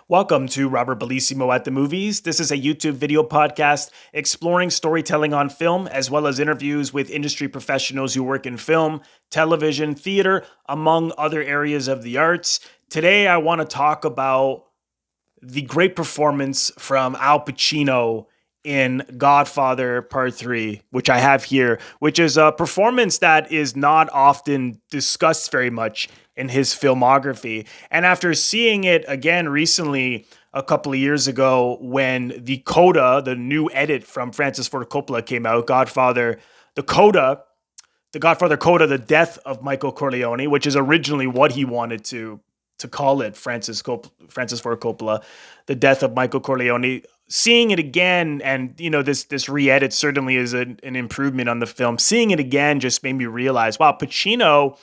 Welcome to Robert Bellissimo at the Movies. This is a YouTube video podcast exploring storytelling on film, as well as interviews with industry professionals who work in film, television, theater, among other areas of the arts. Today, I want to talk about the great performance from Al Pacino in Godfather Part 3, which I have here, which is a performance that is not often discussed very much in his filmography. And after seeing it again recently, a couple of years ago, when the Coda, the new edit from Francis Ford Coppola came out, the Godfather Coda, the death of Michael Corleone, which is originally what he wanted to call it, Francis Ford Coppola, the death of Michael Corleone. Seeing it again, and this re-edit certainly is an improvement on the film. Seeing it again just made me realize, wow, Pacino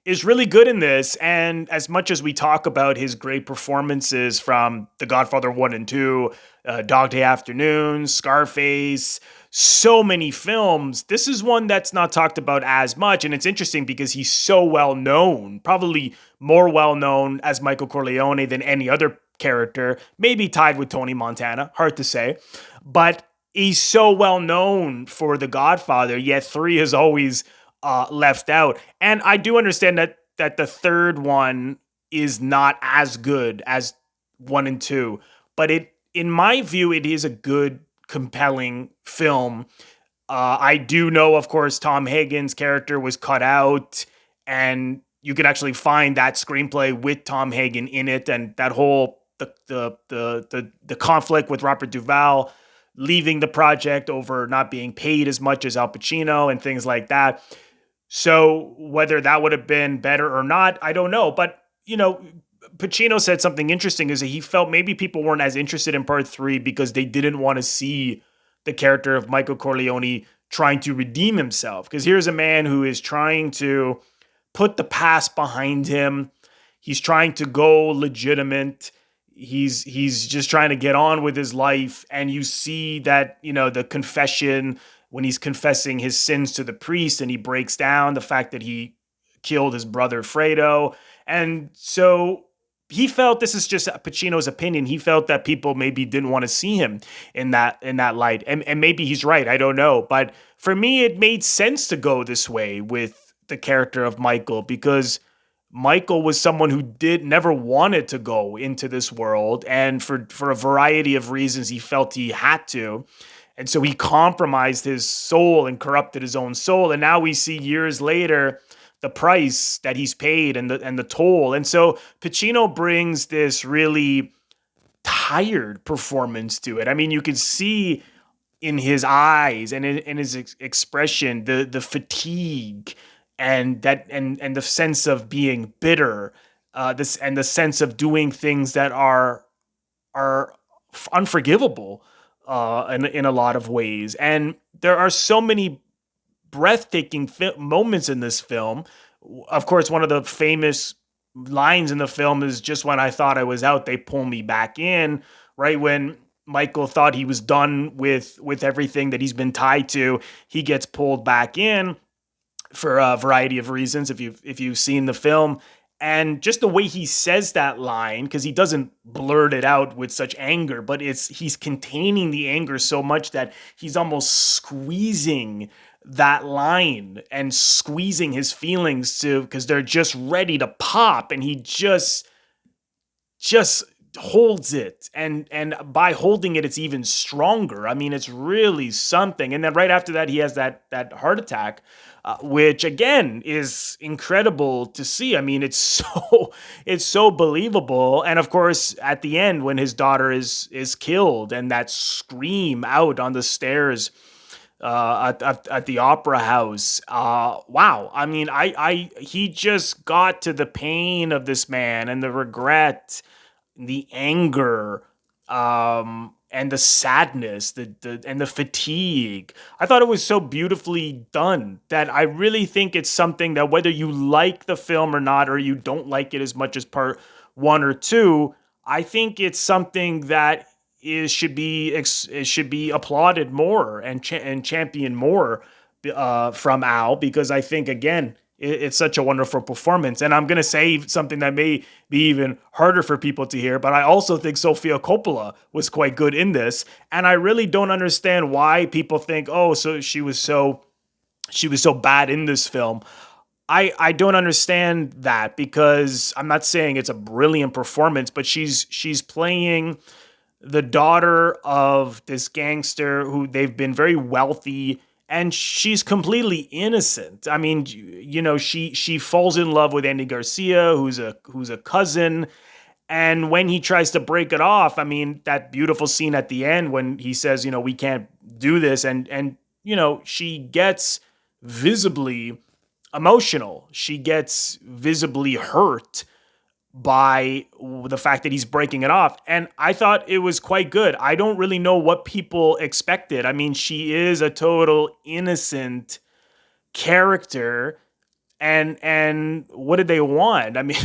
is really good in this. And as much as we talk about his great performances from The Godfather 1 and 2, Dog Day Afternoon, Scarface, so many films, this is one that's not talked about as much. And it's interesting because he's so well known, probably more well known as Michael Corleone than any other character, maybe tied with Tony Montana, hard to say. But he's so well known for The Godfather, yet 3 is always left out. And I do understand that the third one is not as good as 1 and 2, but in my view, it is a good, compelling film. I do know, of course, Tom Hagen's character was cut out, and you can actually find that screenplay with Tom Hagen in it, and that whole the conflict with Robert Duvall leaving the project over not being paid as much as Al Pacino and things like that. So whether that would have been better or not, I don't know. But, Pacino said something interesting, is that he felt maybe people weren't as interested in part 3 because they didn't want to see the character of Michael Corleone trying to redeem himself. Because here's a man who is trying to put the past behind him. He's trying to go legitimate. He's just trying to get on with his life. And you see that, the confession, when he's confessing his sins to the priest and he breaks down the fact that he killed his brother Fredo. And so he felt, this is just Pacino's opinion, he felt that people maybe didn't want to see him in that light. And maybe he's right, I don't know. But for me, it made sense to go this way with the character of Michael, because Michael was someone who never wanted to go into this world. And for a variety of reasons, he felt he had to. And so he compromised his soul and corrupted his own soul. And now we see years later the price that he's paid and the toll. And so Pacino brings this really tired performance to it. I mean, you can see in his eyes and in his expression the fatigue and the sense of being bitter, and the sense of doing things that are unforgivable in a lot of ways. And there are so many breathtaking moments in this film. Of course, one of the famous lines in the film is, "Just when I thought I was out, they pull me back in," right? When Michael thought he was done with everything that he's been tied to, he gets pulled back in for a variety of reasons, if you've seen the film. And just the way he says that line, because he doesn't blurt it out with such anger, but he's containing the anger so much that he's almost squeezing that line and squeezing his feelings because they're just ready to pop, and he just holds it, and by holding it, it's even stronger. I mean, it's really something. And then right after that, he has that heart attack, which again is incredible to see. I mean, it's so believable. And of course, at the end, when his daughter is killed, and that scream out on the stairs at the opera house. Wow. I mean, he just got to the pain of this man and the regret, the anger, and the sadness, and the fatigue. I thought it was so beautifully done that I really think it's something that, whether you like the film or not, or you don't like it as much as part 1 or 2, I think it's something that should be applauded more and championed more from Al, because I think, again, it's such a wonderful performance. And I'm going to say something that may be even harder for people to hear, but I also think Sophia Coppola was quite good in this. And I really don't understand why people think, oh, so she was so bad in this film. I don't understand that, because I'm not saying it's a brilliant performance, but she's playing the daughter of this gangster who they've been very wealthy, and she's completely innocent. I mean, she falls in love with Andy Garcia, who's a cousin, and when he tries to break it off, I mean, that beautiful scene at the end when he says, we can't do this, and she gets visibly emotional. She gets visibly hurt by the fact that he's breaking it off. And I thought it was quite good. I don't really know what people expected. I mean, she is a total innocent character. And what did they want? I mean,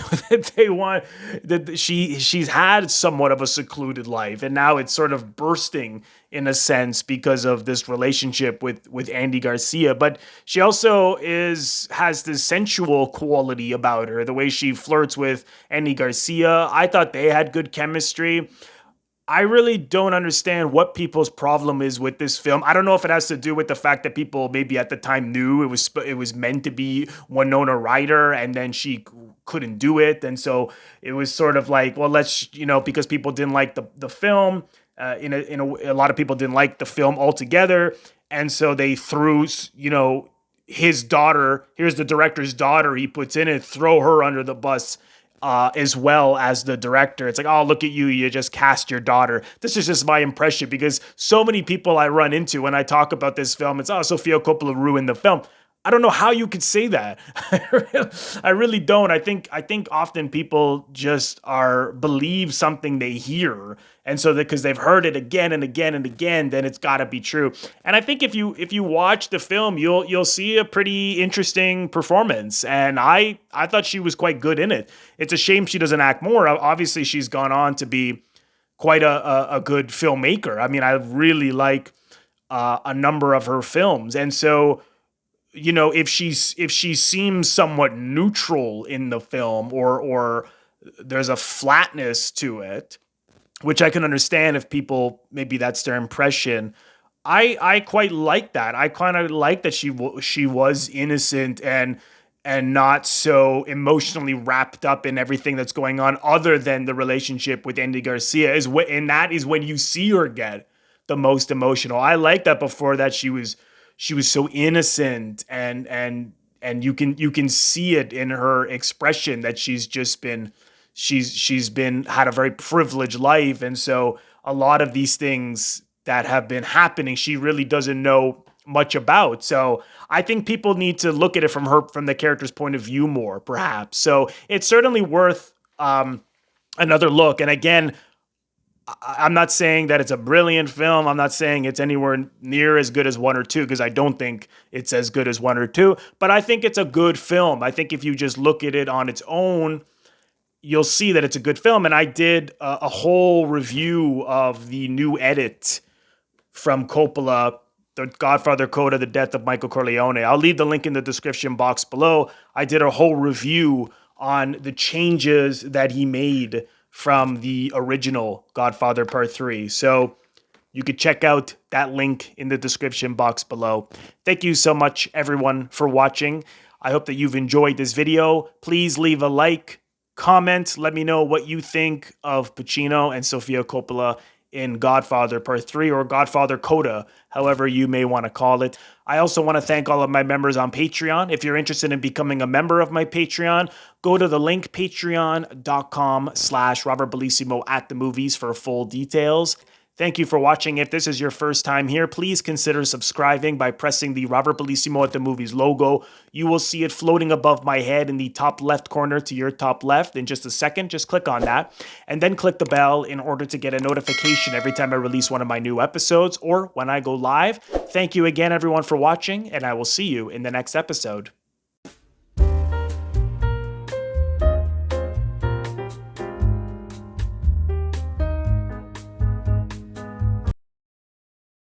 they want that she's had somewhat of a secluded life, and now it's sort of bursting in a sense because of this relationship with Andy Garcia. But she also has this sensual quality about her, the way she flirts with Andy Garcia. I thought they had good chemistry. I really don't understand what people's problem is with this film. I don't know if it has to do with the fact that people maybe at the time knew it was meant to be Winona Ryder, and then she couldn't do it, and so it was sort of like, well, let's because people didn't like the film. A lot of people didn't like the film altogether, and so they threw his daughter. Here's the director's daughter. He puts in it, throw her under the bus. As well as the director. It's like, oh, look at you. You just cast your daughter. This is just my impression, because so many people I run into when I talk about this film, it's, oh, Sophia Coppola ruined the film. I don't know how you could say that. I really don't. I think often people just believe something they hear, and so that because they've heard it again and again and again, then it's got to be true. And I think if you watch the film, you'll see a pretty interesting performance, and I thought she was quite good in it. It's a shame she doesn't act more. Obviously, she's gone on to be quite a good filmmaker. I mean, I really like a number of her films, and so, if she seems somewhat neutral in the film, or there's a flatness to it, which I can understand if people, maybe that's their impression. I quite like that. I kind of like that she was innocent and not so emotionally wrapped up in everything that's going on, other than the relationship with Andy Garcia, and that is when you see her get the most emotional. I like that. Before that, she was so innocent, and you can see it in her expression that she's had a very privileged life, and so a lot of these things that have been happening, she really doesn't know much about. So I think people need to look at it from the character's point of view more, perhaps. So it's certainly worth another look. And again, I'm not saying that it's a brilliant film. I'm not saying it's anywhere near as good as 1 or 2, because I don't think it's as good as 1 or 2. But I think it's a good film. I think if you just look at it on its own, you'll see that it's a good film. And I did a whole review of the new edit from Coppola, The Godfather Coda, The Death of Michael Corleone. I'll leave the link in the description box below. I did a whole review on the changes that he made from the original Godfather Part 3. So you could check out that link in the description box below. Thank you so much, everyone, for watching. I hope that you've enjoyed this video. Please leave a like, comment, let me know what you think of Pacino and Sophia Coppola in Godfather Part 3, or Godfather Coda, however you may want to call it. I also want to thank all of my members on Patreon. If you're interested in becoming a member of my Patreon, go to the link patreon.com/Robert Bellissimo at the movies for full details. Thank you for watching. If this is your first time here, please consider subscribing by pressing the Robert Bellissimo at the Movies logo. You will see it floating above my head in the top left corner to your top left in just a second. Just click on that and then click the bell in order to get a notification every time I release one of my new episodes or when I go live. Thank you again, everyone, for watching, and I will see you in the next episode.